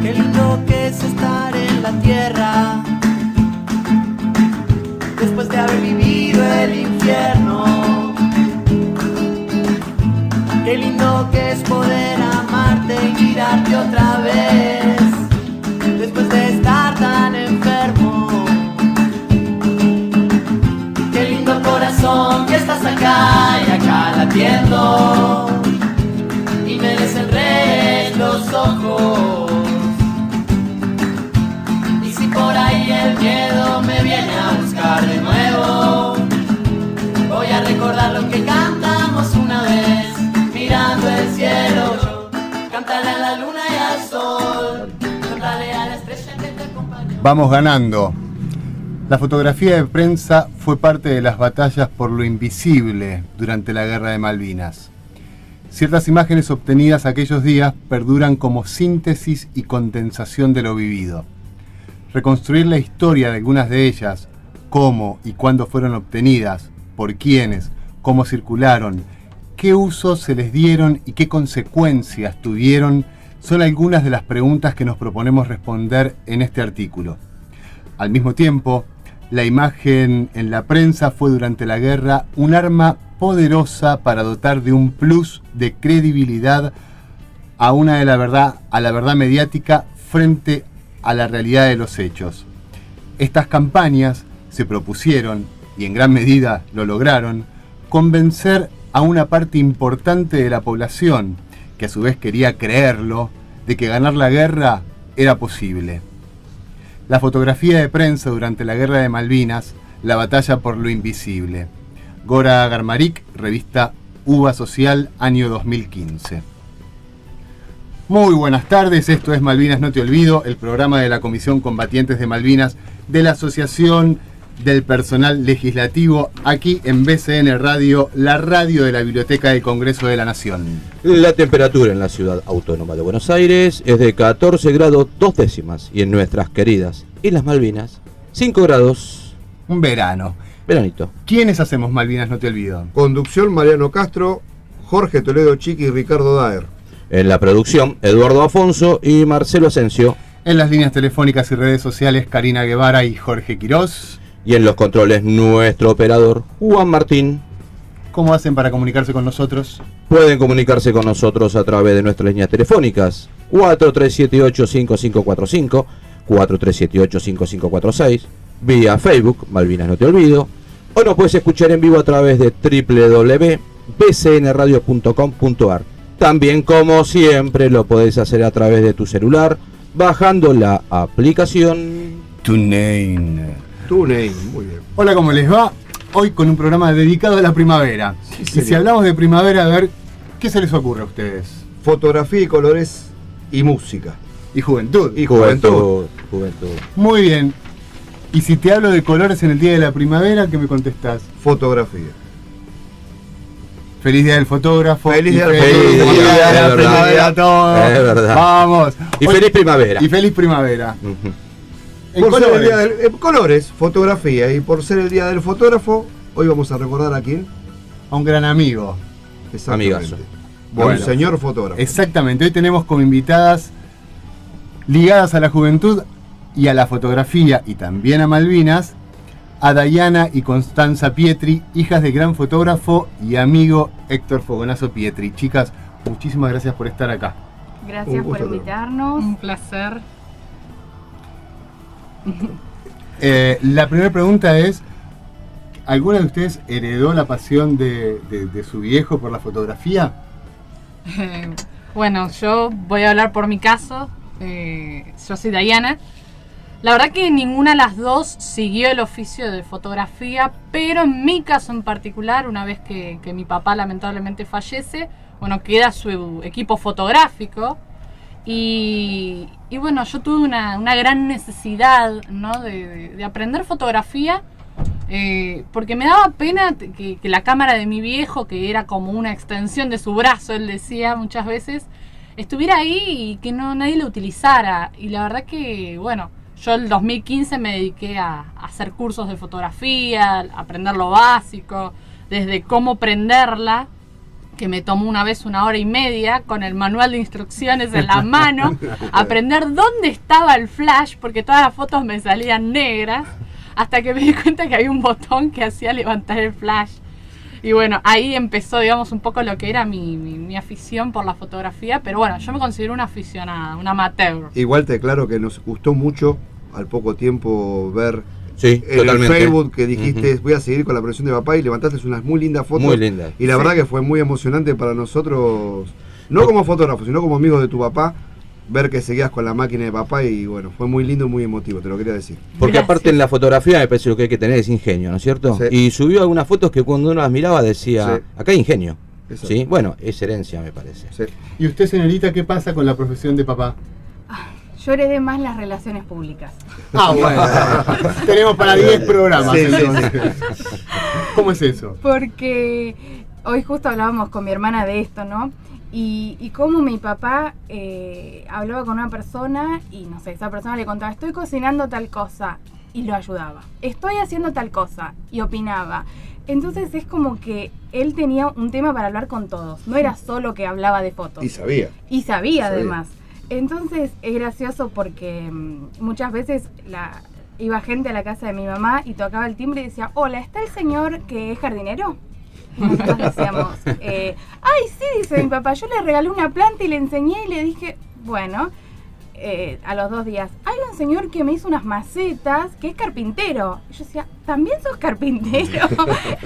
Qué lindo que es estar en la tierra después de haber vivido el infierno. Qué lindo que es poder amarte y mirarte otra vez después de estar tan enfermo. Qué lindo corazón que estás acá y acá latiendo y me desenredes los ojos. Y si por ahí el miedo me viene a buscar de nuevo, voy a recordar lo que cantamos una vez mirando el cielo. Cántale a la luna y al sol, cántale a la estrella que te acompaña. Vamos ganando. La fotografía de prensa fue parte de las batallas por lo invisible durante la Guerra de Malvinas. Ciertas imágenes obtenidas aquellos días perduran como síntesis y condensación de lo vivido. Reconstruir la historia de algunas de ellas, cómo y cuándo fueron obtenidas, por quiénes, cómo circularon, qué usos se les dieron y qué consecuencias tuvieron, son algunas de las preguntas que nos proponemos responder en este artículo. Al mismo tiempo, la imagen en la prensa fue durante la guerra un arma poderosa para dotar de un plus de credibilidad a la verdad mediática frente a la realidad de los hechos. Estas campañas se propusieron, y en gran medida lo lograron, convencer a una parte importante de la población, que a su vez quería creerlo, de que ganar la guerra era posible. La fotografía de prensa durante la Guerra de Malvinas, la batalla por lo invisible. Gora Garmarik, revista UBA Social, año 2015. Muy buenas tardes, esto es Malvinas No Te Olvido, el programa de la Comisión Combatientes de Malvinas de la Asociación del Personal Legislativo, aquí en BCN Radio, la radio de la Biblioteca del Congreso de la Nación. La temperatura en la ciudad autónoma de Buenos Aires es de 14 grados 2 décimas y en nuestras queridas Islas Malvinas 5 grados. Un verano. Veranito. ¿Quiénes hacemos Malvinas No Te Olvido? Conducción: Mariano Castro, Jorge Toledo Chiqui y Ricardo Daer. En la producción, Eduardo Afonso y Marcelo Asensio. En las líneas telefónicas y redes sociales, Karina Guevara y Jorge Quirós. Y en los controles, nuestro operador, Juan Martín. ¿Cómo hacen para comunicarse con nosotros? Pueden comunicarse con nosotros a través de nuestras líneas telefónicas 4378-5545, 4378-5546, vía Facebook, Malvinas No Te Olvido, o nos puedes escuchar en vivo a través de www.bcnradio.com.ar. También, como siempre, lo podés hacer a través de tu celular, bajando la aplicación TuneIn. Muy bien. Hola, ¿cómo les va? Hoy con un programa dedicado a la primavera. Sí, y si hablamos de primavera, a ver, ¿qué se les ocurre a ustedes? Fotografía y colores y música. Y juventud. Y juventud. Muy bien. Y si te hablo de colores en el día de la primavera, ¿qué me contestás? Fotografía. Feliz día del fotógrafo. Feliz día del fotógrafo. Feliz día de la Es primavera verdad. a todos. Es verdad. Vamos. Y feliz primavera. Y feliz primavera. Ujú. En Por ser el colores. día colores, fotografía. Y por ser el día del fotógrafo, hoy vamos a recordar a quién. A un gran amigo. Exactamente. Amigazo. Bueno, un señor fotógrafo. Exactamente. Hoy tenemos como invitadas ligadas a la juventud y a la fotografía y también a Malvinas, a Dayana y Constanza Pietri, hijas del gran fotógrafo y amigo Héctor Fogonazo Pietri. Chicas, muchísimas gracias por estar acá. Gracias Un por gusto. invitarnos. Un placer. La primera pregunta es, ¿alguna de ustedes heredó la pasión de su viejo por la fotografía? Bueno, yo voy a hablar por mi caso. Yo soy Dayana. La verdad que ninguna de las dos siguió el oficio de fotografía, pero en mi caso en particular, una vez que mi papá lamentablemente fallece, bueno, queda su equipo fotográfico. Y bueno, yo tuve una gran necesidad, ¿no? de aprender fotografía, porque me daba pena que la cámara de mi viejo, que era como una extensión de su brazo, él decía muchas veces, estuviera ahí y que nadie lo utilizara. Y la verdad que, bueno, yo en el 2015 me dediqué a hacer cursos de fotografía, a aprender lo básico, desde cómo prenderla, que me tomó una vez 1 hora y media con el manual de instrucciones en la mano, aprender dónde estaba el flash, porque todas las fotos me salían negras, hasta que me di cuenta que había un botón que hacía levantar el flash. Y bueno, ahí empezó, digamos, un poco lo que era mi afición por la fotografía, pero bueno, yo me considero una aficionada, una amateur. Igual te aclaro que nos gustó mucho al poco tiempo ver Sí, en totalmente. el Facebook que dijiste voy a seguir con la profesión de papá y levantaste unas muy lindas fotos. Muy lindas. Y la verdad que fue muy emocionante para nosotros, no como fotógrafos, sino como amigos de tu papá, ver que seguías con la máquina de papá y bueno, fue muy lindo y muy emotivo, te lo quería decir. Porque Gracias. aparte en la fotografía me parece lo que hay que tener es ingenio, ¿no es cierto? Sí. Y subió algunas fotos que cuando uno las miraba decía, Sí. acá hay ingenio. Exacto. ¿Sí? Bueno, es herencia me parece. Sí. ¿Y usted, señorita, qué pasa con la profesión de papá? Yo heredé más las relaciones públicas. Ah, bueno. Tenemos para 10 programas, Sí, sí, entonces. ¿Cómo es eso? Porque hoy justo hablábamos con mi hermana de esto, ¿no? Y cómo mi papá hablaba con una persona y no sé, esa persona le contaba, estoy cocinando tal cosa, y lo ayudaba. Estoy haciendo tal cosa, y opinaba. Entonces es como que él tenía un tema para hablar con todos. No era solo que hablaba de fotos. Y sabía. Y sabía además. Entonces es gracioso porque muchas veces iba gente a la casa de mi mamá y tocaba el timbre y decía, hola, ¿está el señor que es jardinero? Y nosotros decíamos, ay, sí, dice mi papá, yo le regalé una planta y le enseñé y le dije, bueno, a los 2 días, hay un señor que me hizo unas macetas que es carpintero. Y yo decía, ¿también sos carpintero?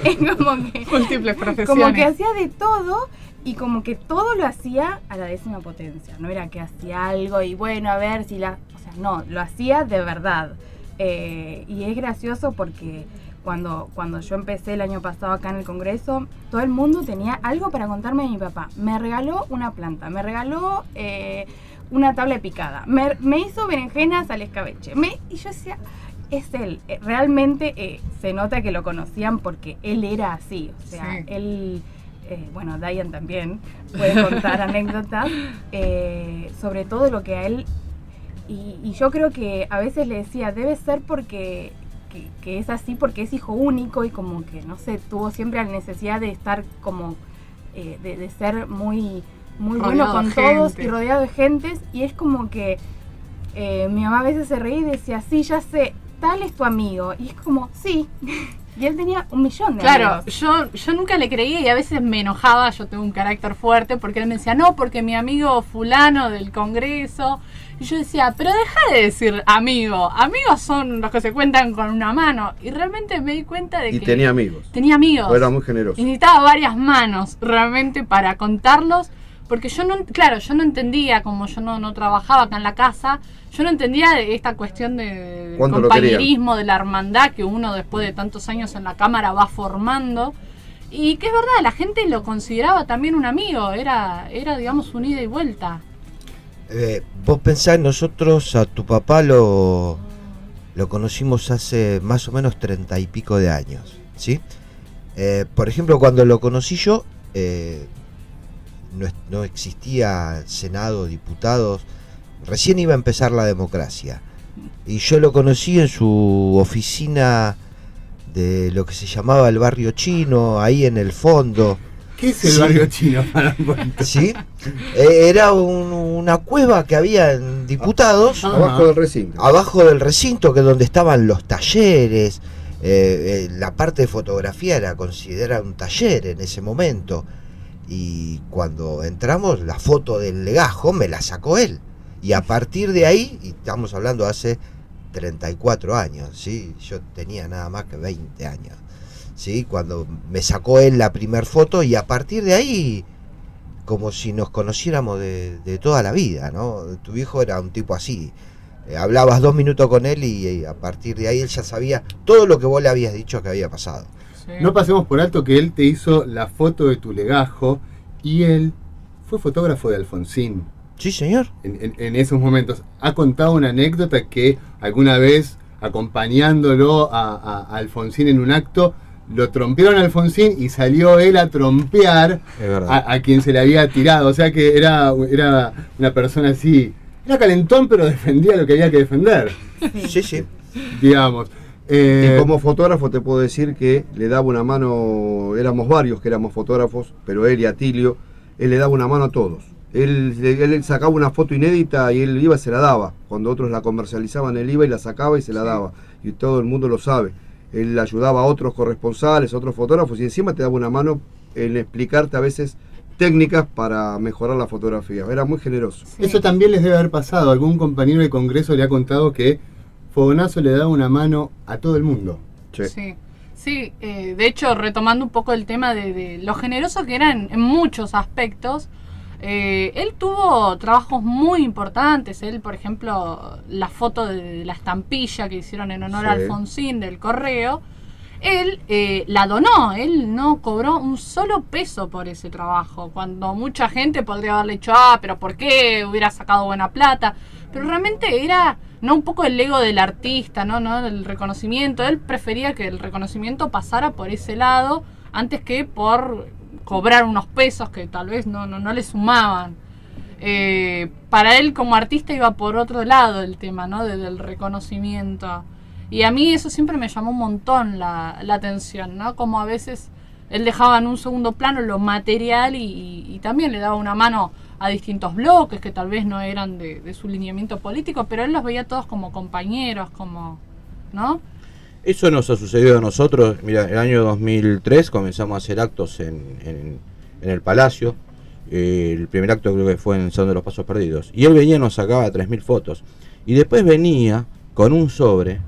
Es como que, Múltiples profesiones. como que hacía de todo. Y como que todo lo hacía a la 10ª potencia. No era que hacía algo y bueno, a ver si la... O sea, no, lo hacía de verdad. Y es gracioso porque cuando yo empecé el año pasado acá en el Congreso, todo el mundo tenía algo para contarme de mi papá. Me regaló una planta, me regaló una tabla de picada, me hizo berenjenas al escabeche. Y yo decía, es él. Realmente se nota que lo conocían porque él era así. O sea, Sí. él... bueno, Diane también puede contar anécdotas sobre todo lo que a él y yo creo que a veces le decía, debe ser porque que es así, porque es hijo único y como que, no sé, tuvo siempre la necesidad de estar como de ser muy bueno Rodeado con de todos gente. y rodeado de gentes, y es como que mi mamá a veces se reía y decía, sí, ya sé, tal es tu amigo, y es como, sí. Y él tenía 1 millón de Claro, amigos. yo nunca le creía y a veces me enojaba, yo tengo un carácter fuerte, porque él me decía, no, porque mi amigo fulano del Congreso, y yo decía, pero deja de decir amigo, amigos son los que se cuentan con una mano, y realmente me di cuenta de Y que tenía amigos. tenía amigos, O era muy generoso. y necesitaba varias manos realmente para contarlos, porque yo no, claro, yo no entendía, como yo no trabajaba acá en la casa, yo no entendía de esta cuestión de ¿Cuánto lo compañerismo, de la hermandad que uno después de tantos años en la cámara va formando. Y que es verdad, la gente lo consideraba también un amigo, era digamos un ida y vuelta. Vos pensás, nosotros a tu papá lo conocimos hace más o menos 30 y pico de años, ¿sí? Por ejemplo, cuando lo conocí yo, no existía Senado, diputados, recién iba a empezar la democracia. Y yo lo conocí en su oficina de lo que se llamaba el barrio chino, ahí en el fondo. ¿Qué es el Sí. barrio chino? Para un poquito. ¿Sí? Era una cueva que había en diputados, Abajo del recinto. abajo del recinto, que es donde estaban los talleres. La parte de fotografía era considerada un taller en ese momento. Y cuando entramos, la foto del legajo me la sacó él. Y a partir de ahí, y estamos hablando hace 34 años, ¿sí? Yo tenía nada más que 20 años, ¿sí? Cuando me sacó él la primer foto, y a partir de ahí, como si nos conociéramos de toda la vida, ¿no? Tu viejo era un tipo así. Hablabas 2 minutos con él y a partir de ahí él ya sabía todo lo que vos le habías dicho que había pasado. No pasemos por alto que él te hizo la foto de tu legajo y él fue fotógrafo de Alfonsín. Sí, señor. En esos momentos. Ha contado una anécdota que alguna vez, acompañándolo a Alfonsín en un acto, lo trompearon a Alfonsín y salió él a trompear Es verdad. a quien se le había tirado. O sea que era una persona así, era calentón, pero defendía lo que había que defender, Sí, sí. digamos. Y como fotógrafo te puedo decir que le daba una mano, éramos varios que éramos fotógrafos, pero él y Atilio, él le daba una mano a todos. Él sacaba una foto inédita y él iba y se la daba. Cuando otros la comercializaban, él iba y la sacaba y se la daba. Y todo el mundo lo sabe. Él ayudaba a otros corresponsales, a otros fotógrafos, y encima te daba una mano en explicarte a veces técnicas para mejorar la fotografía. Era muy generoso. Sí. Eso también les debe haber pasado. Algún compañero de congreso le ha contado que Fogonazo le da una mano a todo el mundo. Sí, de hecho, retomando un poco el tema de lo generoso que era en muchos aspectos, él tuvo trabajos muy importantes. Él, por ejemplo, la foto de la estampilla que hicieron en honor a Alfonsín del Correo, él la donó. Él no cobró un solo peso por ese trabajo, cuando mucha gente podría haberle dicho, pero ¿por qué? Hubiera sacado buena plata. Pero realmente era no un poco el ego del artista, no del reconocimiento. Él prefería que el reconocimiento pasara por ese lado antes que por cobrar unos pesos que tal vez no le sumaban. Para él como artista iba por otro lado el tema, ¿no? Del reconocimiento. Y a mí eso siempre me llamó un montón la atención, ¿no? Como a veces él dejaba en un segundo plano lo material y también le daba una mano a distintos bloques que tal vez no eran de su lineamiento político, pero él los veía todos como compañeros, como, ¿no? Eso nos ha sucedido a nosotros. Mira, el año 2003 comenzamos a hacer actos en el Palacio. El primer acto creo que fue en el Salón de los Pasos Perdidos. Y él venía y nos sacaba 3.000 fotos. Y después venía con un sobre,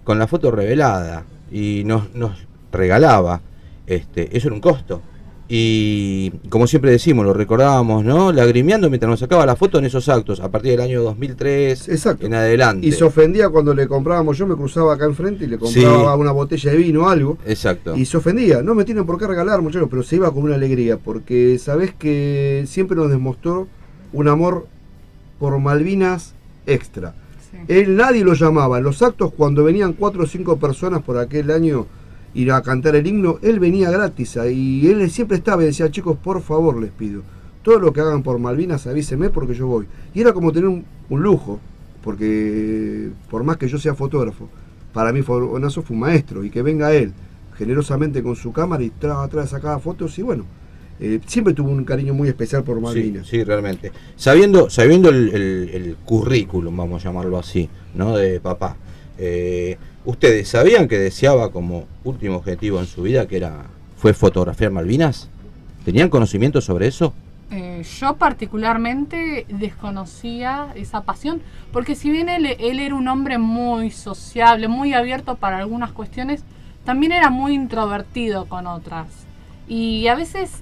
con la foto revelada, y nos regalaba. Eso era un costo. Y como siempre decimos, lo recordábamos, ¿no? Lagrimeando mientras nos sacaba la foto en esos actos, a partir del año 2003 Exacto. en adelante. Y se ofendía cuando le comprábamos, yo me cruzaba acá enfrente y le compraba una botella de vino o algo. Exacto. Y se ofendía, no me tienen por qué regalar, muchachos, pero se iba con una alegría, porque sabés que siempre nos demostró un amor por Malvinas extra. Él nadie lo llamaba, en los actos cuando venían 4 o 5 personas por aquel año ir a cantar el himno, él venía gratis y él siempre estaba y decía, chicos, por favor les pido, todo lo que hagan por Malvinas avísenme porque yo voy. Y era como tener un lujo, porque por más que yo sea fotógrafo, para mí Fogonazo fue un maestro, y que venga él generosamente con su cámara y sacaba fotos, y bueno, siempre tuvo un cariño muy especial por Malvinas. Sí, realmente. Sabiendo el currículum, vamos a llamarlo así, ¿no? De papá. ¿Ustedes sabían que deseaba como último objetivo en su vida fue fotografiar Malvinas? ¿Tenían conocimiento sobre eso? Yo particularmente desconocía esa pasión, porque si bien él era un hombre muy sociable, muy abierto para algunas cuestiones, también era muy introvertido con otras. Y a veces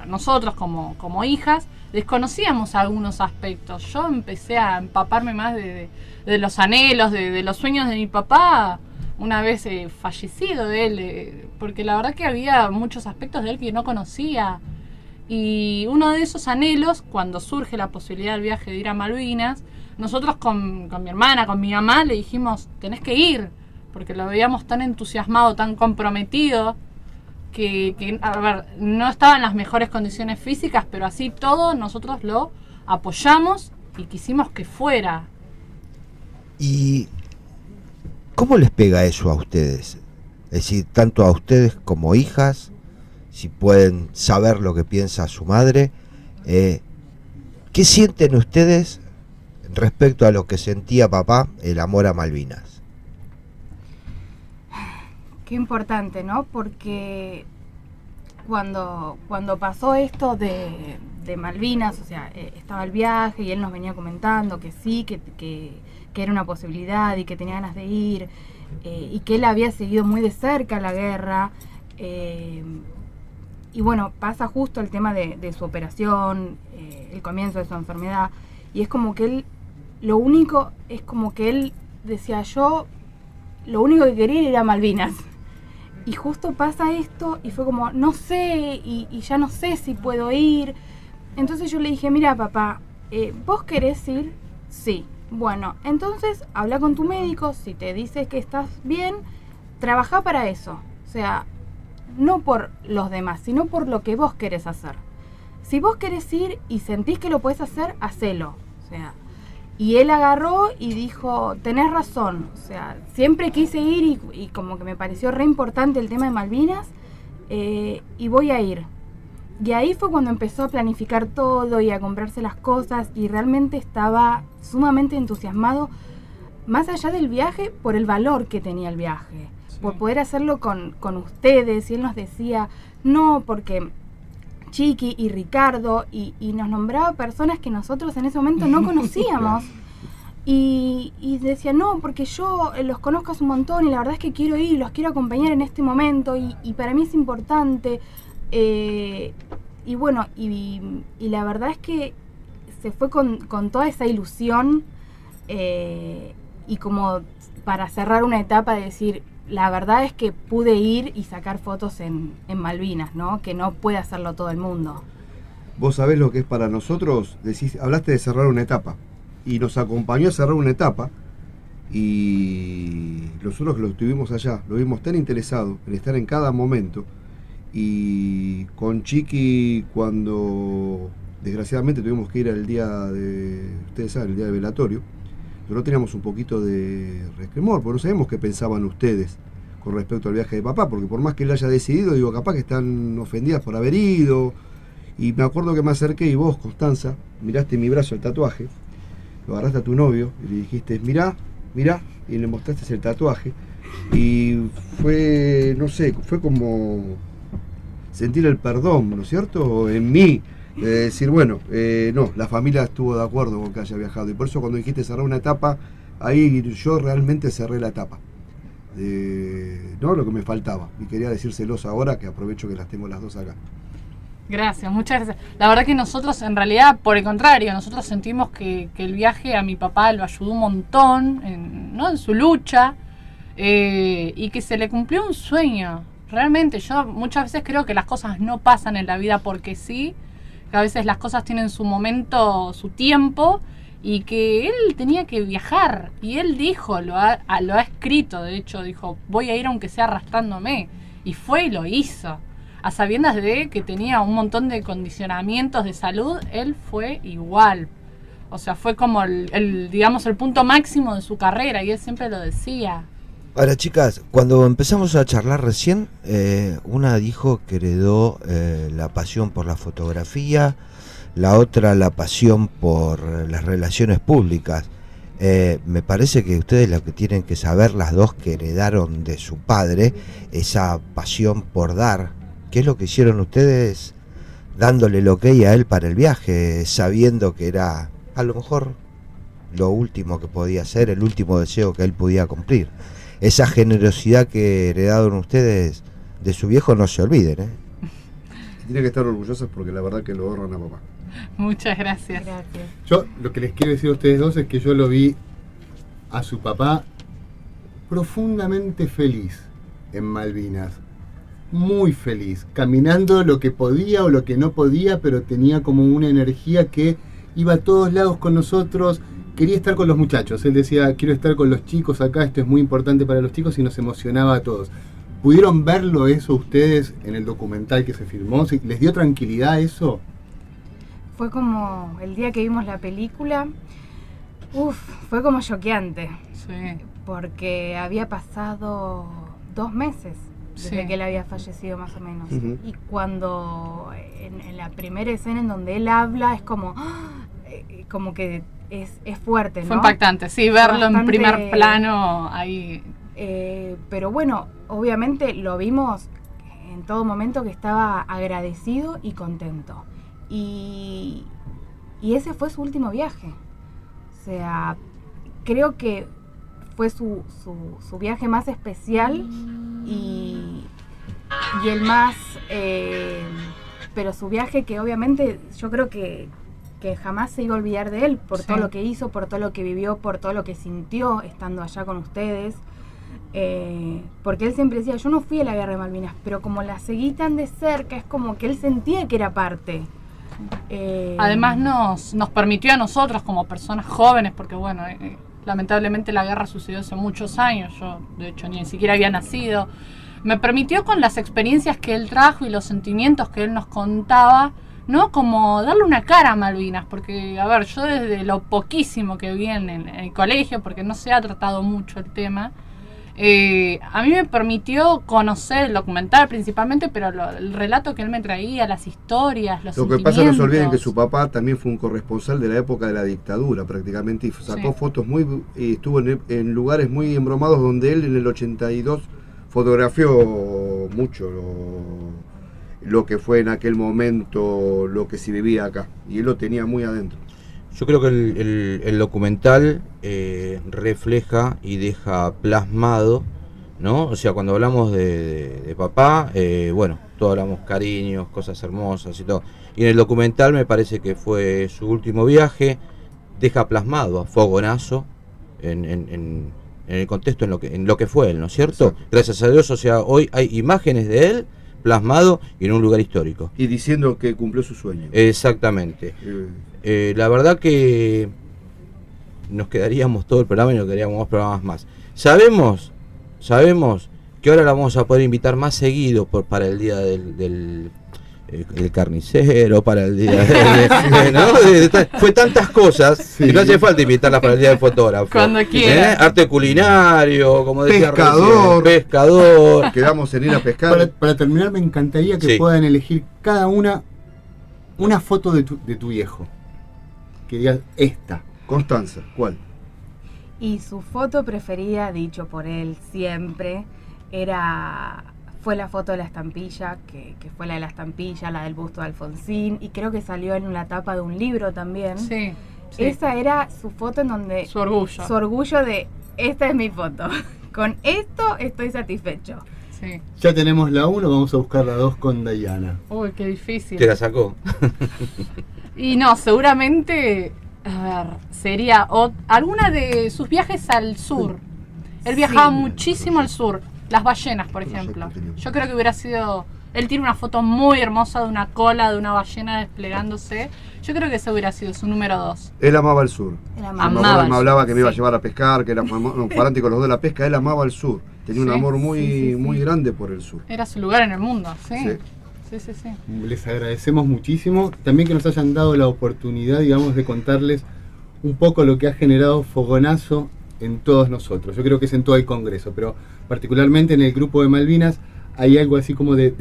nosotros como hijas desconocíamos algunos aspectos. Yo empecé a empaparme más de los anhelos, de los sueños de mi papá, una vez fallecido de él, porque la verdad que había muchos aspectos de él que no conocía. Y uno de esos anhelos, cuando surge la posibilidad del viaje de ir a Malvinas, nosotros con mi hermana, con mi mamá, le dijimos, tenés que ir, porque lo veíamos tan entusiasmado, tan comprometido, que a ver, no estaba en las mejores condiciones físicas, pero así todo nosotros lo apoyamos y quisimos que fuera. ¿Y cómo les pega eso a ustedes? Es decir, tanto a ustedes como hijas, si pueden saber lo que piensa su madre, ¿qué sienten ustedes respecto a lo que sentía papá, el amor a Malvinas? Qué importante, ¿no? Porque cuando pasó esto de Malvinas, o sea, estaba el viaje y él nos venía comentando que sí, que era una posibilidad y que tenía ganas de ir, y que él había seguido muy de cerca la guerra, y bueno, pasa justo el tema de su operación, el comienzo de su enfermedad, y es como que él, lo único, es como que él decía, yo lo único que quería era Malvinas. Y justo pasa esto y fue como, no sé, y ya no sé si puedo ir. Entonces yo le dije, mira papá, ¿vos querés ir? Sí. Bueno, entonces habla con tu médico, si te dice que estás bien, trabajá para eso. O sea, no por los demás, sino por lo que vos querés hacer. Si vos querés ir y sentís que lo podés hacer, hacelo. O sea, Y él agarró y dijo, tenés razón, o sea, siempre quise ir y como que me pareció re importante el tema de Malvinas, y voy a ir. Y ahí fue cuando empezó a planificar todo y a comprarse las cosas, y realmente estaba sumamente entusiasmado, más allá del viaje, por el valor que tenía el viaje, por poder hacerlo con ustedes. Y él nos decía, no, porque Chiqui y Ricardo, y nos nombraba personas que nosotros en ese momento no conocíamos. Y decía, no, porque yo los conozco hace un montón y la verdad es que quiero ir, los quiero acompañar en este momento y para mí es importante. Y bueno, y la verdad es que se fue con toda esa ilusión, y como para cerrar una etapa de decir, la verdad es que pude ir y sacar fotos en Malvinas, ¿no? Que no puede hacerlo todo el mundo. Vos sabés lo que es para nosotros, hablaste de cerrar una etapa, y nos acompañó a cerrar una etapa, y nosotros que lo estuvimos allá, lo vimos tan interesado en estar en cada momento, y con Chiqui, cuando desgraciadamente tuvimos que ir al día de, ustedes saben, el día de velatorio, nosotros teníamos un poquito de resquemor, porque no sabemos qué pensaban ustedes con respecto al viaje de papá, porque por más que él haya decidido, digo, capaz que están ofendidas por haber ido. Y me acuerdo que me acerqué y vos, Constanza, miraste en mi brazo el tatuaje, lo agarraste a tu novio y le dijiste, mirá, y le mostraste el tatuaje. Y fue, no sé, fue como sentir el perdón, ¿no es cierto?, en mí. Decir, bueno, no, la familia estuvo de acuerdo con que haya viajado, y por eso cuando dijiste cerrar una etapa, ahí yo realmente cerré la etapa, no lo que me faltaba, y quería decírselos ahora, que aprovecho que las tengo las dos acá. Gracias, muchas gracias. La verdad que nosotros, en realidad, por el contrario, nosotros sentimos que el viaje a mi papá lo ayudó un montón en su lucha, y que se le cumplió un sueño. Realmente, yo muchas veces creo que las cosas no pasan en la vida porque sí, que a veces las cosas tienen su momento, su tiempo, y que él tenía que viajar, y él dijo, lo ha escrito, de hecho dijo, voy a ir aunque sea arrastrándome, y fue y lo hizo, a sabiendas de que tenía un montón de condicionamientos de salud. Él fue igual, o sea, fue como digamos, el punto máximo de su carrera, y él siempre lo decía. Ahora, chicas, cuando empezamos a charlar recién, una dijo que heredó la pasión por la fotografía, la otra la pasión por las relaciones públicas. Me parece que ustedes lo que tienen que saber, las dos, que heredaron de su padre esa pasión por dar. ¿Qué es lo que hicieron ustedes dándole el ok a él para el viaje, sabiendo que era a lo mejor lo último que podía hacer, el último deseo que él podía cumplir? Esa generosidad que heredaron ustedes de su viejo, no se olviden, Tienen que estar orgullosos porque la verdad que lo honran a papá. Muchas gracias. Yo lo que les quiero decir a ustedes dos es que yo lo vi a su papá profundamente feliz en Malvinas, muy feliz, caminando lo que podía o lo que no podía, pero tenía como una energía que iba a todos lados con nosotros. Quería estar con los muchachos, él decía, quiero estar con los chicos acá, esto es muy importante para los chicos, y nos emocionaba a todos. ¿Pudieron verlo eso ustedes en el documental que se filmó? ¿Les dio tranquilidad eso? Fue como el día que vimos la película, fue como choqueante, Sí. porque había pasado 2 meses desde que él había fallecido, más o menos. Uh-huh. Y cuando en la primera escena en donde él habla, es como que es fuerte, ¿no? Fue impactante, sí, verlo Bastante, en primer plano ahí. Pero bueno, obviamente lo vimos en todo momento que estaba agradecido y contento. Y ese fue su último viaje. O sea, creo que fue su viaje más especial y el más... pero su viaje que obviamente yo creo que jamás se iba a olvidar de él, por todo lo que hizo, por todo lo que vivió, por todo lo que sintió estando allá con ustedes. Porque él siempre decía, yo no fui a la guerra de Malvinas, pero como la seguí tan de cerca, es como que él sentía que era parte. Además nos permitió a nosotros como personas jóvenes, porque bueno, lamentablemente la guerra sucedió hace muchos años, yo de hecho ni siquiera había nacido. Me permitió, con las experiencias que él trajo y los sentimientos que él nos contaba, ¿no? Como darle una cara a Malvinas, porque, a ver, yo desde lo poquísimo que vi en el colegio, porque no se ha tratado mucho el tema, a mí me permitió conocer el documental principalmente, pero el relato que él me traía, las historias, los Lo que pasa, no se olviden que su papá también fue un corresponsal de la época de la dictadura prácticamente, y sacó fotos y estuvo en lugares muy embromados donde él en el 82 fotografió mucho lo que fue en aquel momento, lo que se vivía acá, y él lo tenía muy adentro. Yo creo que el documental refleja y deja plasmado, ¿no? O sea, cuando hablamos de papá, bueno, todos hablamos cariños, cosas hermosas y todo. Y en el documental me parece que fue su último viaje, deja plasmado a Fogonazo en el contexto, en lo que fue él, ¿no es cierto? Exacto. Gracias a Dios, o sea, hoy hay imágenes de él plasmado y en un lugar histórico. Y diciendo que cumplió su sueño. Exactamente. La verdad que nos quedaríamos todo el programa y nos quedaríamos 2 programas más. Sabemos que ahora la vamos a poder invitar más seguido para el día del carnicero, para el día ¿no? Fue tantas cosas y no hace falta invitarlas para el día del fotógrafo. Cuando quiera. Arte culinario, como decía pescador. Recién, pescador. Quedamos en ir a pescar. Para terminar, me encantaría que puedan elegir cada una foto de tu viejo. Que digas esta. Constanza, ¿cuál? Y su foto preferida, dicho por él siempre, fue la foto de la estampilla, que fue la de la estampilla, la del busto de Alfonsín, y creo que salió en la tapa de un libro también. Sí. Esa era su foto en donde... Su orgullo. Su orgullo de, esta es mi foto. Con esto estoy satisfecho. Sí. Ya tenemos la 1, vamos a buscar la 2 con Dayana. Uy, qué difícil. ¿Te la sacó? Y no, seguramente, a ver, sería alguna de sus viajes al sur. Él viajaba muchísimo al sur. Las ballenas, por ejemplo. Yo creo que hubiera sido... Él tiene una foto muy hermosa de una cola de una ballena desplegándose. Yo creo que ese hubiera sido su número 2. Él amaba el sur. Amaba Me el hablaba sur, que me iba a llevar a pescar, que eran fanáticos los dos de la pesca. Él amaba el sur. Tenía un amor muy grande por el sur. Era su lugar en el mundo, sí. Sí. Les agradecemos muchísimo. También que nos hayan dado la oportunidad, digamos, de contarles un poco lo que ha generado Fogonazo en todos nosotros. Yo creo que es en todo el Congreso, pero particularmente en el grupo de Malvinas hay algo así como de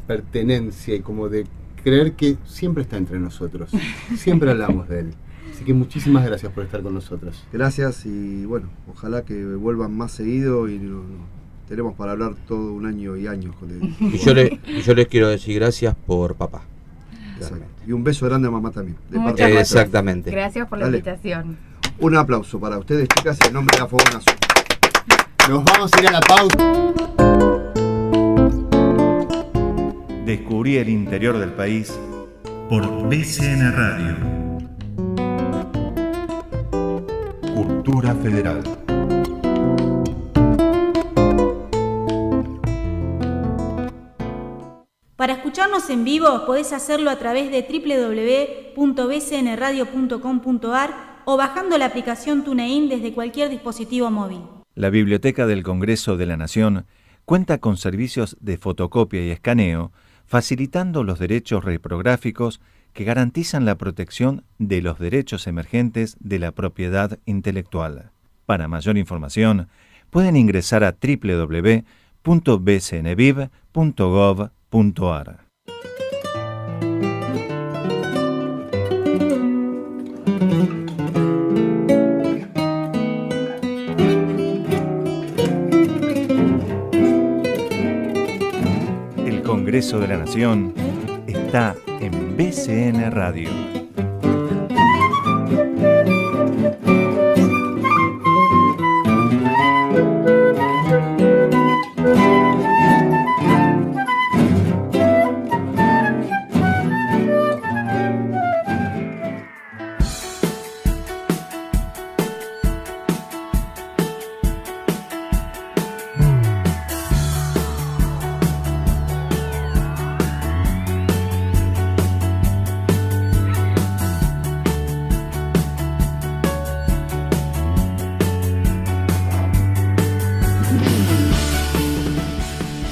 pertenencia y como de creer que siempre está entre nosotros. Siempre hablamos de él. Así que muchísimas gracias por estar con nosotros. Gracias y bueno, ojalá que vuelvan más seguido y tenemos para hablar todo un año y años con él. Y yo les quiero decir gracias por papá. Y un beso grande a mamá también. Exactamente. Gracias por la invitación. Un aplauso para ustedes, chicas, en nombre de la Fogonazo. Nos vamos a ir a la pausa. Descubrí el interior del país por BCN Radio. Cultura Federal. Para escucharnos en vivo podés hacerlo a través de www.bcnradio.com.ar o bajando la aplicación TuneIn desde cualquier dispositivo móvil. La Biblioteca del Congreso de la Nación cuenta con servicios de fotocopia y escaneo, facilitando los derechos reprográficos que garantizan la protección de los derechos emergentes de la propiedad intelectual. Para mayor información, pueden ingresar a www.bcnviv.gov.ar. El Congreso de la Nación está en BCN Radio.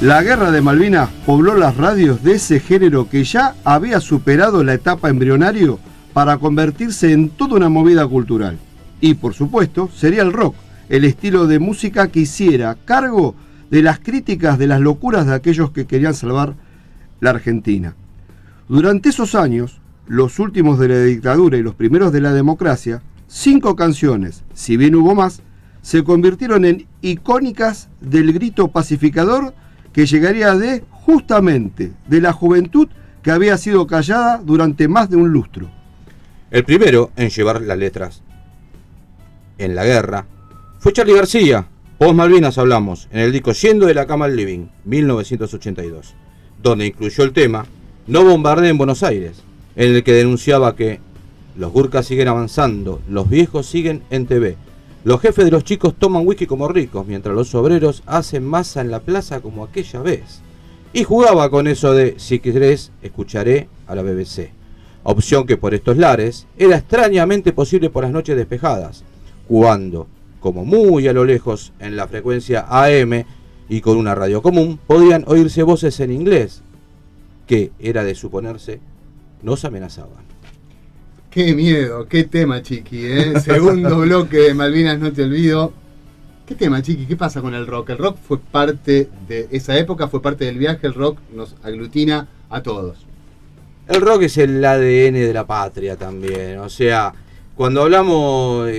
La guerra de Malvinas pobló las radios de ese género que ya había superado la etapa embrionario para convertirse en toda una movida cultural. Y por supuesto, sería el rock, el estilo de música que hiciera cargo de las críticas de las locuras de aquellos que querían salvar la Argentina. Durante esos años, los últimos de la dictadura y los primeros de la democracia, 5 canciones, si bien hubo más, se convirtieron en icónicas del grito pacificador que llegaría justamente de la juventud que había sido callada durante más de un lustro. El primero en llevar las letras en la guerra fue Charly García. Post Malvinas hablamos, en el disco Yendo de la cama al living, 1982, donde incluyó el tema No bombardeen Buenos Aires, en el que denunciaba que los gurkas siguen avanzando, los viejos siguen en TV, los jefes de los chicos toman whisky como ricos, mientras los obreros hacen masa en la plaza como aquella vez. Y jugaba con eso de, si querés, escucharé a la BBC. Opción que por estos lares era extrañamente posible por las noches despejadas, cuando, como muy a lo lejos en la frecuencia AM y con una radio común, podían oírse voces en inglés, que era de suponerse nos amenazaban. Qué miedo, qué tema, Chiqui, ¿eh? Segundo bloque de Malvinas no te olvido. ¿Qué tema, Chiqui? ¿Qué pasa con el rock? El rock fue parte de esa época, fue parte del viaje, el rock nos aglutina a todos. El rock es el ADN de la patria también, o sea, cuando hablamos...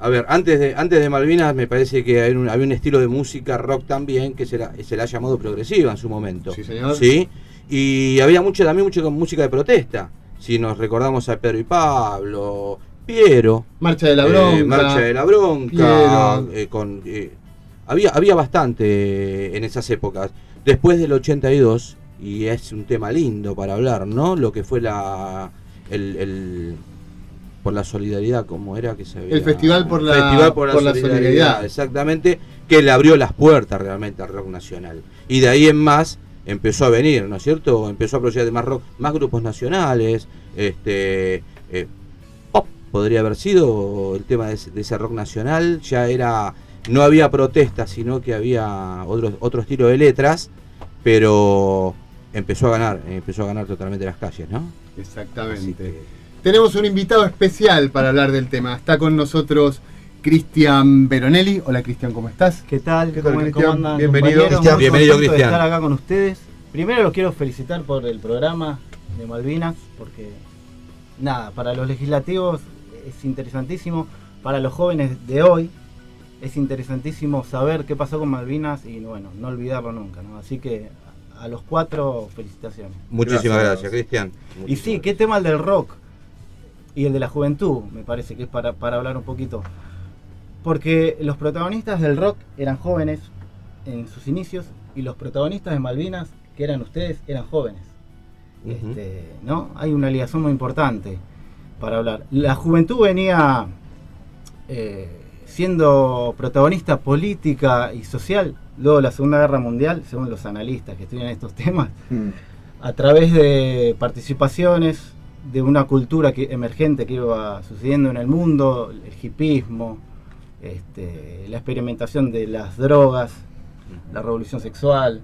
A ver, antes de Malvinas me parece que había un estilo de música rock también que se la ha llamado progresiva en su momento. Sí, señor. ¿Sí? Y había también mucha música de protesta. Si nos recordamos a Pedro y Pablo, Piero. Marcha de la Bronca. Había bastante en esas épocas. Después del 82, y es un tema lindo para hablar, ¿no? Lo que fue por la solidaridad, como era que se veía. El Festival por la solidaridad. Exactamente, que le abrió las puertas realmente al rock nacional. Y de ahí en más empezó a venir, ¿no es cierto? Empezó a aprovechar más rock, más grupos nacionales, pop podría haber sido el tema de ese rock nacional, no había protestas, sino que había otro estilo de letras, pero empezó a ganar totalmente las calles, ¿no? Exactamente. Tenemos un invitado especial para hablar del tema. Está con nosotros Cristian Veronelli. Hola, Cristian, ¿cómo estás? ¿Qué tal? ¿Cómo andan? Bienvenido. Bienvenido, Cristian. De estar acá con ustedes. Primero los quiero felicitar por el programa de Malvinas, porque nada, para los legislativos es interesantísimo, para los jóvenes de hoy es interesantísimo saber qué pasó con Malvinas y bueno, no olvidarlo nunca, ¿no? Así que a los 4 felicitaciones. Muchísimas gracias, Cristian. Y sí, qué tema el del rock y el de la juventud, me parece que es para hablar un poquito. Porque los protagonistas del rock eran jóvenes en sus inicios y los protagonistas de Malvinas, que eran ustedes, eran jóvenes. ¿No? Hay una ligación muy importante para hablar. La juventud venía siendo protagonista política y social luego de la Segunda Guerra Mundial, según los analistas que estudian estos temas, a través de participaciones de una cultura emergente que iba sucediendo en el mundo, el hipismo, la experimentación de las drogas, la revolución sexual,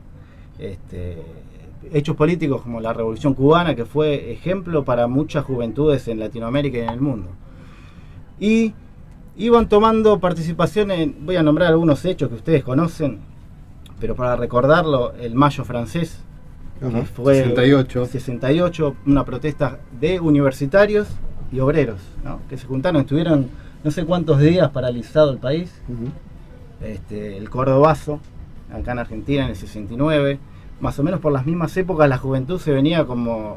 hechos políticos como la revolución cubana, que fue ejemplo para muchas juventudes en Latinoamérica y en el mundo. Y iban tomando participación voy a nombrar algunos hechos que ustedes conocen, pero para recordarlo, el Mayo francés, que fue 68, una protesta de universitarios y obreros, ¿no? Que se juntaron, estuvieron no sé cuántos días paralizado el país. El Cordobazo, acá en Argentina en el 69, más o menos por las mismas épocas la juventud se venía como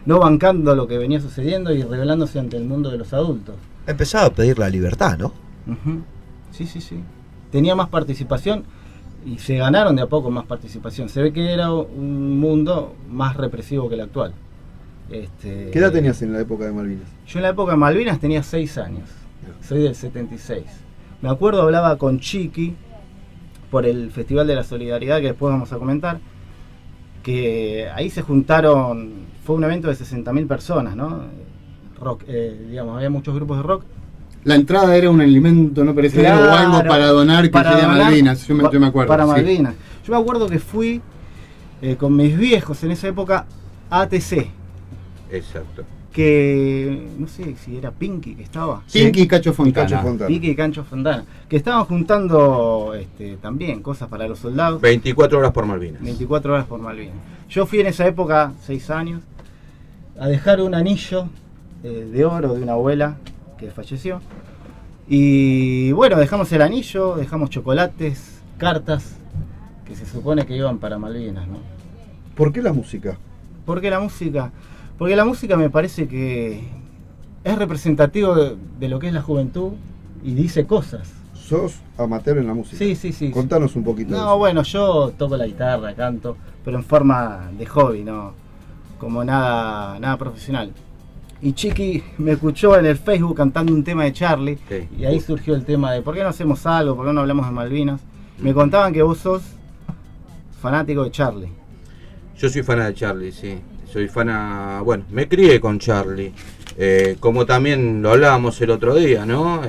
no bancando lo que venía sucediendo y rebelándose ante el mundo de los adultos. Empezaba a pedir la libertad, ¿no? Sí. Tenía más participación y se ganaron de a poco más participación. Se ve que era un mundo más represivo que el actual. ¿Qué edad tenías en la época de Malvinas? Yo en la época de Malvinas tenía 6 años. Soy del 76. Me acuerdo, hablaba con Chiqui por el Festival de la Solidaridad, que después vamos a comentar, que ahí se juntaron, fue un evento de 60.000 personas, ¿no? Rock, digamos, había muchos grupos de rock La entrada era un alimento no perecedero o algo para donar que llegue a Malvinas, yo me acuerdo. Para sí. Malvinas. Yo me acuerdo que fui con mis viejos en esa época a ATC. Exacto. Que no sé si era Pinky que estaba. Pinky y Cacho Fontana. Pinky y Cacho Fontana. Que estaban juntando también cosas para los soldados. 24 horas por Malvinas. 24 horas por Malvinas. Yo fui en esa época, 6 años, a dejar un anillo de oro de una abuela que falleció. Y bueno, dejamos el anillo, dejamos chocolates, cartas, que se supone que iban para Malvinas, ¿no? ¿Por qué la música? ¿Por qué la música? Porque la música me parece que es representativo de lo que es la juventud y dice cosas. ¿Sos amateur en la música? Sí. Contanos un poquito. No, bueno, yo toco la guitarra, canto, pero en forma de hobby, no como nada profesional. Y Chiqui me escuchó en el Facebook cantando un tema de Charlie, sí. Y ahí surgió el tema de ¿por qué no hacemos algo? ¿Por qué no hablamos de Malvinas? Me contaban que vos sos fanático de Charlie. Yo soy fan de Charlie, sí. Soy bueno, me crié con Charlie. Como también lo hablábamos el otro día, ¿no?